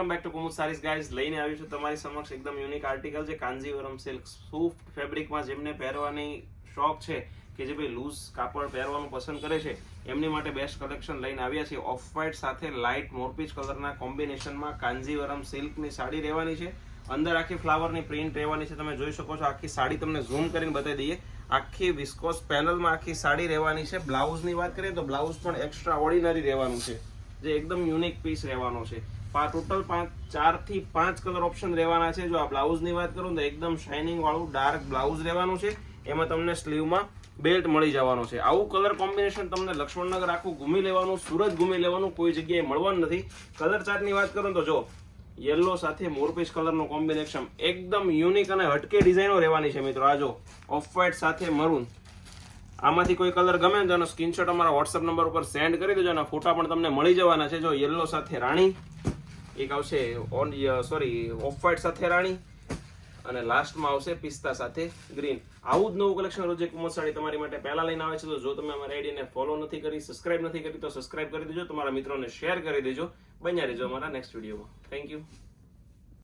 Back to Kumud saris guys, લઈને આવ્યું છું તમારી સમક્ષ એકદમ યુનિક આર્ટિકલ છે કાંજીવરમ સિલ્ક સોફ્ટ ફેબ્રિકમાં. જેમને પહેરવાની શોખ છે કે જે ભાઈ લૂઝ કાપડ પહેરવાનું પસંદ કરે છે એમની માટે બેસ્ટ કલેક્શન લઈને આવ્યા છે. ઓફ વ્હાઇટ સાથે લાઇટ મોરપીચ કલરના કોમ્બિનેશનમાં કાંજીવરમ સિલ્કની સાડી રહેવાની છે. અંદર આખી ફ્લાવરની પ્રિન્ટ રહેવાની છે. તમે જોઈ શકો છો. આખી સાડી તમને ઝૂમ કરીને બતાવી દઈએ. આખી વિસ્કોસ પેનલમાં આખી સાડી રહેવાની છે. બ્લાઉઝની વાત કરીએ તો બ્લાઉઝ પણ એક્સ્ટ્રા ઓર્ડિનરી રહેવાનું છે, જે એકદમ યુનિક પીસ રહેવાનો છે. ટોટલ 4 થી 5 કલર ઓપ્શન રહેવાના છે. જો આ બ્લાઉઝની વાત કરું તો એકદમ શાઇનિંગ વાળું ડાર્ક બ્લાઉઝ રહેવાનું છે. એમાં તમને સ્લીવમાં બેલ્ટ મળી જવાનો છે. આવું કલર કોમ્બિનેશન તમને લક્ષ્મણનગર આખું ઘૂમી લેવાનું, સુરત ઘૂમી લેવાનું, કોઈ જગ્યાએ મળવાનું નથી. કલર ચાર્ટની વાત કરું તો જો યલો સાથે મોરપીચ કલરનું કોમ્બિનેશન એકદમ યુનિક અને હટકે ડિઝાઇનો રહેવાની છે મિત્રો. આ જો ઓફ વ્હાઇટ સાથે મરૂન, આમાંથી કોઈ કલર ગમે તો એનો સ્ક્રીનશોટ અમારા વોટ્સઅપ નંબર ઉપર સેન્ડ કરી દેજો. અને ફોટા પણ તમને મળી જવાના છે. જો યલો સાથે રાણી એક આવશે, ઓફ વ્હાઇટ સાથે રાણી, અને લાસ્ટમાં આવશે પિસ્તા સાથે ગ્રીન. આવું જ નવું કલેક્શન રોજ કુમુદ સાડી તમારી માટે પહેલા લઈને આવે છે. તો જો તમે અમારા આઈડીને ફોલો નથી કરી, સબસ્ક્રાઇબ નથી કરી તો સબસ્ક્રાઇબ કરી દેજો, તમારા મિત્રોને શેર કરી દેજો. બન્યા રહેજો અમારા નેક્સ્ટ વિડીયોમાં. Thank you.